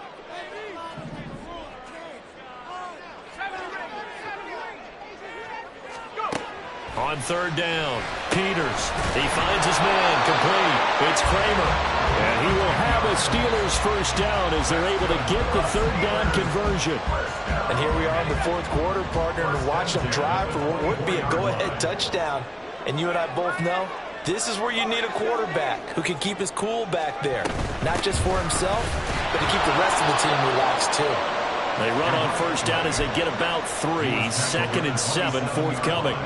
On 3rd down, Peters. He finds his man, complete. It's Kramer. And he will have a Steelers first down as they're able to get the third down conversion. And here we are in the fourth quarter, partner, and watch them drive for what would be a go-ahead touchdown. And you and I both know this is where you need a quarterback who can keep his cool back there. Not just for himself, but to keep the rest of the team relaxed too. They run on first down as they get about 3. 2nd and 7 forthcoming.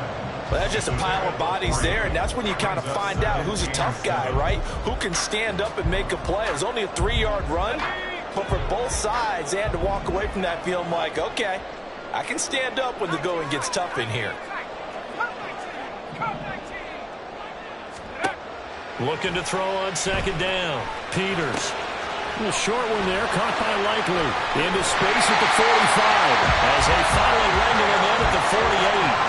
Well, that's just a pile of bodies there, and that's when you kind of find out who's a tough guy, right? Who can stand up and make a play. It was only a 3-yard run, but for both sides, they had to walk away from that feeling like, okay, I can stand up when the going gets tough in here. Looking to throw on 2nd down. Peters. A short one there, caught by Likely. Into space at the 45 as they finally wrangle him in at the 48.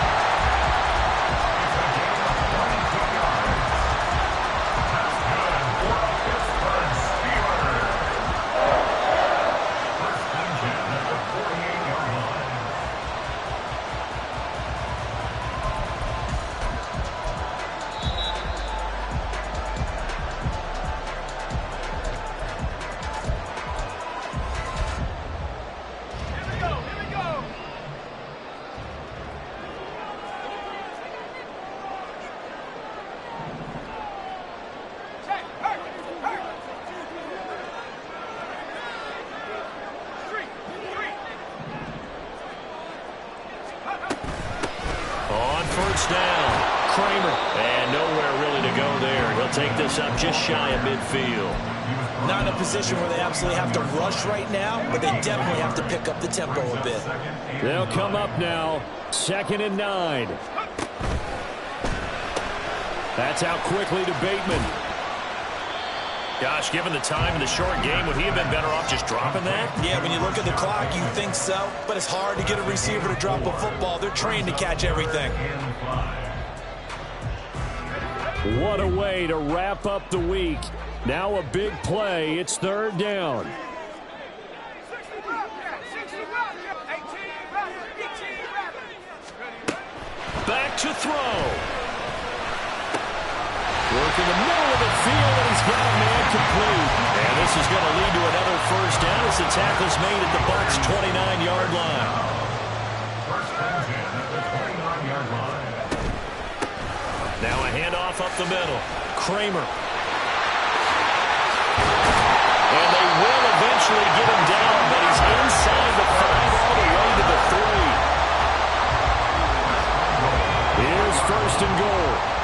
Down. Kramer. And nowhere really to go there. He'll take this up just shy of midfield. Not in a position where they absolutely have to rush right now, but they definitely have to pick up the tempo a bit. They'll come up now. 2nd and 9. That's out quickly to Bateman. Gosh, given the time in the short game, would he have been better off just dropping that? Yeah, when you look at the clock, you think so. But it's hard to get a receiver to drop a football. They're trained to catch everything. What a way to wrap up the week. Now a big play. It's 3rd down. Back to throw. Work in the middle of the field, and he's got a man complete. And this is going to lead to another first down as the tackle's made at the Bucs' 29-yard line. First and 10 at the 29-yard line. Now a handoff up the middle. Kramer. And they will eventually get him down, but he's inside the 5 all the way to the 3. Here's 1st and goal.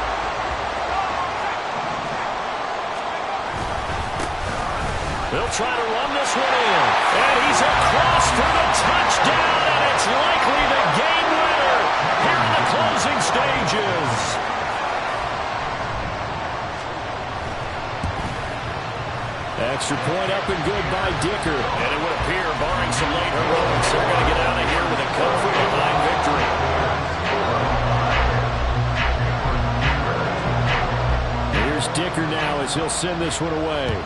They'll try to run this one in. And he's across for the touchdown, and it's Likely the game winner here in the closing stages. Extra point up and good by Dicker. And it would appear, barring some late heroics, they're going to get out of here with a comfort-behind victory. Here's Dicker now as he'll send this one away.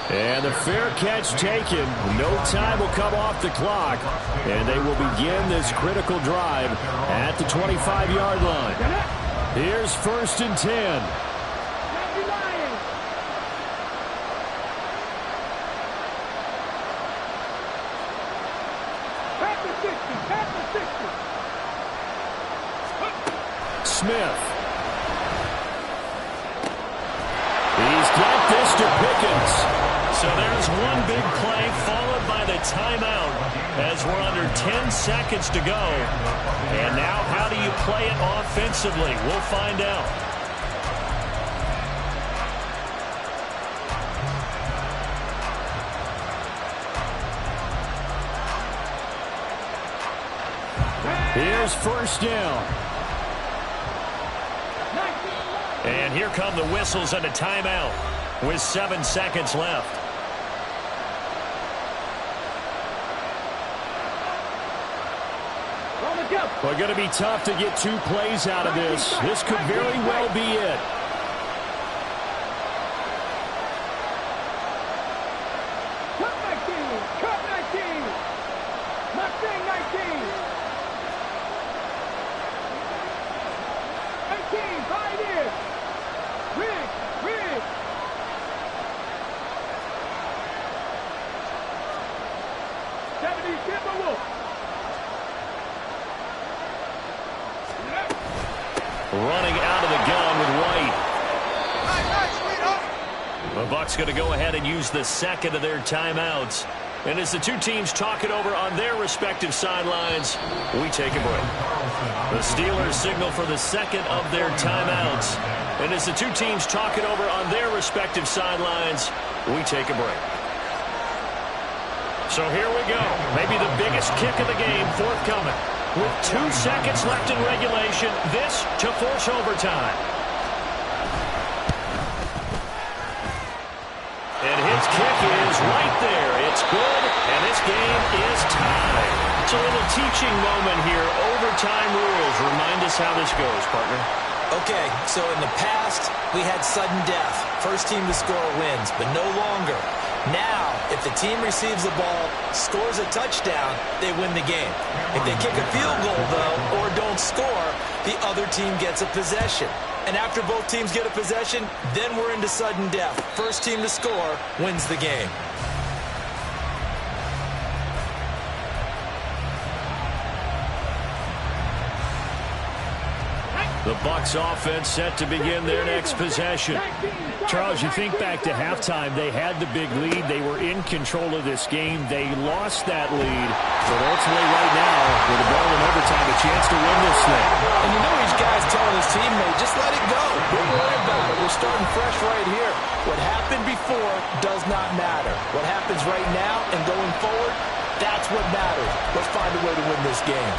And the fair catch taken. No time will come off the clock. And they will begin this critical drive at the 25-yard line. Here's 1st and 10. Smith. He's got this to Pickens. So there's one big play followed by the timeout as we're under 10 seconds to go. And now how do you play it offensively? We'll find out. Here's 1st down. And here come the whistles and a timeout with 7 seconds left. Well, going to be tough to get 2 plays out of this. This could very well be it. Cut 19! Cut 19! Mustang 19! 18, 5 years! Riggs! running out of the gun with White. The Bucs going to go ahead and use the second of their timeouts. And as the two teams talk it over on their respective sidelines, we take a break. The Steelers signal for the second of their timeouts. And as the two teams talk it over on their respective sidelines, we take a break. So here we go. Maybe the biggest kick of the game forthcoming. With 2 seconds left in regulation, this to force overtime. And his kick is right there. It's good, and this game is tied. It's a little teaching moment here. Overtime rules. Remind us how this goes, partner. Okay, so in the past, we had sudden death. First team to score wins, but no longer. Now, if the team receives the ball, scores a touchdown, they win the game. If they kick a field goal, though, or don't score, the other team gets a possession. And after both teams get a possession, then we're into sudden death. First team to score wins the game. The Bucs offense set to begin their next possession. Charles, you think back to halftime, they had the big lead. They were in control of this game. They lost that lead. But ultimately right now, with the ball in overtime, a chance to win this thing. And you know each guy's telling his teammate, just let it go. Don't worry about it. We're starting fresh right here. What happened before does not matter. What happens right now and going forward, that's what matters. Let's find a way to win this game.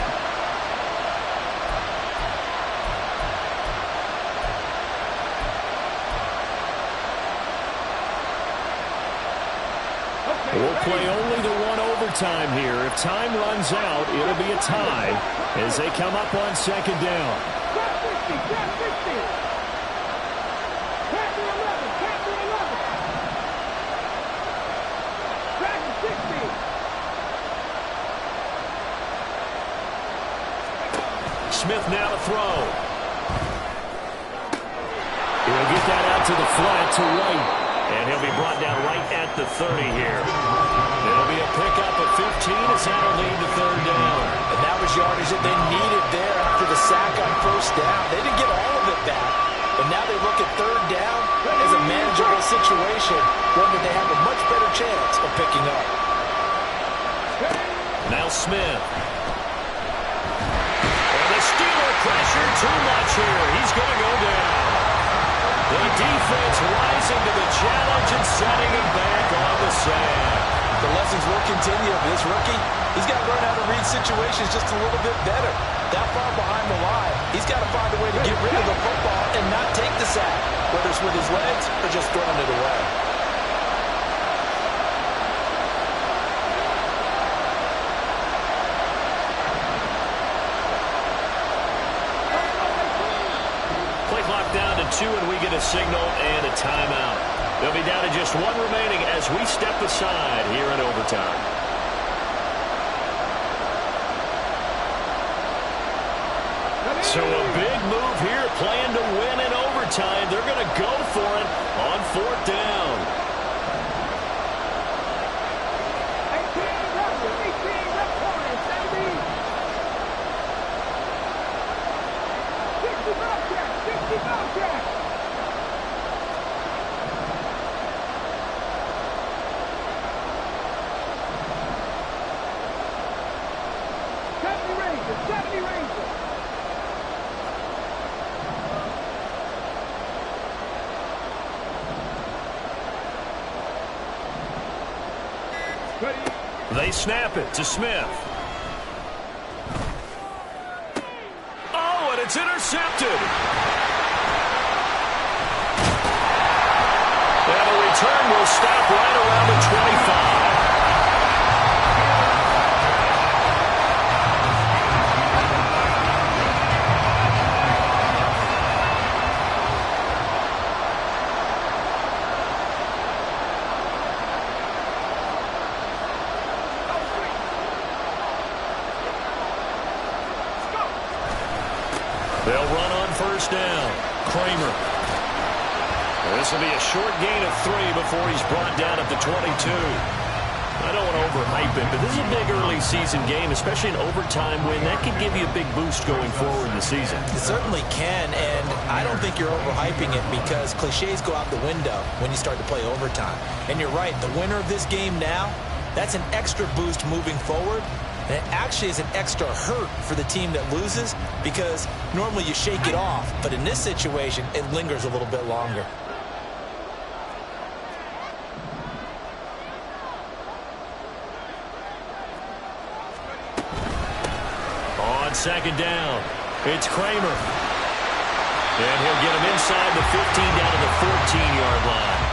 We'll play only the one overtime here. If time runs out, it'll be a tie as they come up on second down. Smith now to throw. He'll get that out to the flat to White. And he'll be brought down right at the 30 here. It'll be a pickup of 15 as that'll lead to third down. And that was yardage that they needed there after the sack on first down. They didn't get all of it back, but now they look at third down as a manageable situation, one that they have a much better chance of picking up. Now Smith. And the Steeler pressure too much here. He's going to go down. The defense rising to the challenge and setting him back on the sack. The lessons will continue of this rookie. He's got to learn how to read situations just a little bit better. That far behind the line, he's got to find a way to get rid of the football and not take the sack, whether it's with his legs or just throwing it away. Down to 2, and we get a signal and a timeout. They'll be down to just 1 remaining as we step aside here in overtime. So a big move here, playing to win in overtime. They're going to go for it on 4th down. 70 Rangers. They snap it to Smith. Oh, and it's intercepted. And the return will stop right around the 25. They'll run on first down. Kramer. This will be a short gain of 3 before he's brought down at the 22. I don't want to overhype it, but this is a big early season game, especially an overtime win. That could give you a big boost going forward in the season. It certainly can, and I don't think you're overhyping it because cliches go out the window when you start to play overtime. And you're right, the winner of this game now, that's an extra boost moving forward. And it actually is an extra hurt for the team that loses because normally you shake it off. But in this situation, it lingers a little bit longer. On second down, it's Kramer. And he'll get him inside the 15 down to the 14-yard line.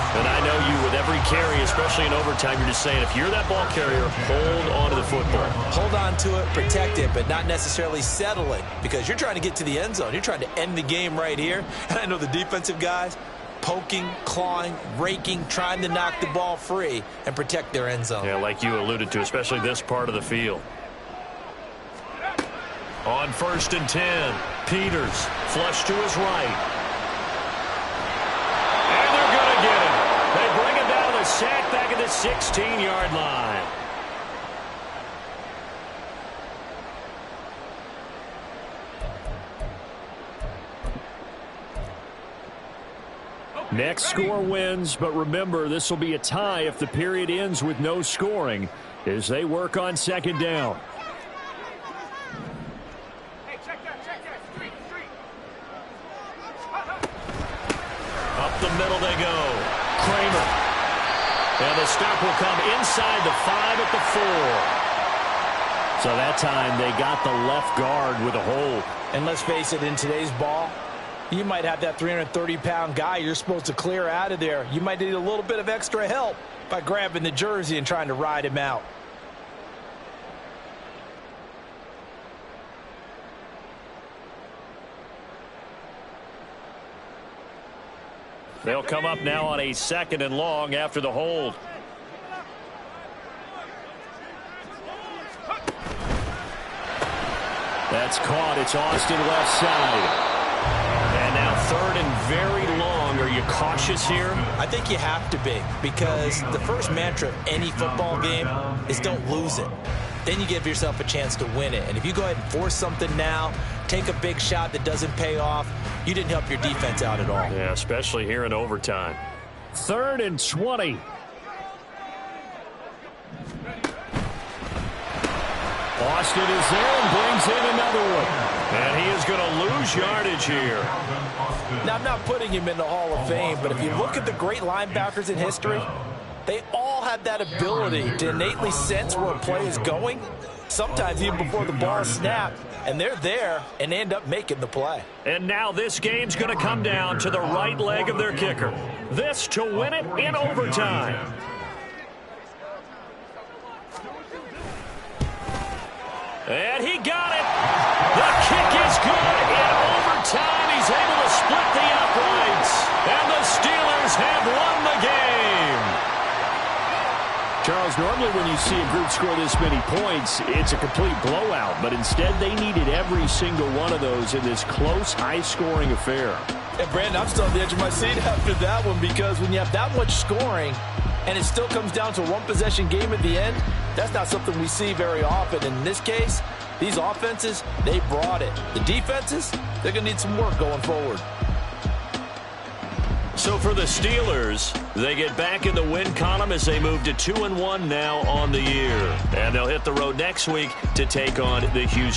And I know you, with every carry, especially in overtime, you're just saying, if you're that ball carrier, hold on to the football. Hold on to it, protect it, but not necessarily settle it because you're trying to get to the end zone. You're trying to end the game right here. And I know the defensive guys poking, clawing, raking, trying to knock the ball free and protect their end zone. Yeah, like you alluded to, especially this part of the field. On 1st and 10, Peters flush to his right. And they're going to get him. They bring him down to the sack back at the 16-yard line. Next score wins, but remember, this will be a tie if the period ends with no scoring as they work on second down. Up the middle they go. Kramer. And the stop will come inside the 5 at the 4. So that time they got the left guard with a hold. And let's face it, in today's ball, you might have that 330-pound guy you're supposed to clear out of there. You might need a little bit of extra help by grabbing the jersey and trying to ride him out. They'll come up now on a 2nd and long after the hold. That's caught. It's Austin left side. And now 3rd and very long. Are you cautious here? I think you have to be because the first mantra of any football game is don't lose it. Then you give yourself a chance to win it. And if you go ahead and force something now, take a big shot that doesn't pay off, you didn't help your defense out at all. Yeah, especially here in overtime. 3rd and 20. Austin is there and brings in another one. And he is going to lose yardage here. Now, I'm not putting him in the Hall of Fame, but if you look at the great linebackers in history, they all have that ability to innately sense where a play is going, sometimes even before the ball is snapped, and they're there and end up making the play. And now this game's going to come down to the right leg of their kicker. This to win it in overtime. And he got it. The kick is good. In overtime, he's able to split the uprights. And the Steelers have won the game. Charles, normally when you see a group score this many points, it's a complete blowout. But instead, they needed every single one of those in this close, high-scoring affair. And, Brandon, I'm still on the edge of my seat after that one because when you have that much scoring and it still comes down to a one-possession game at the end, that's not something we see very often. In this case, these offenses, they brought it. The defenses, they're going to need some work going forward. So for the Steelers, they get back in the win column as they move to 2-1 now on the year. And they'll hit the road next week to take on the Houston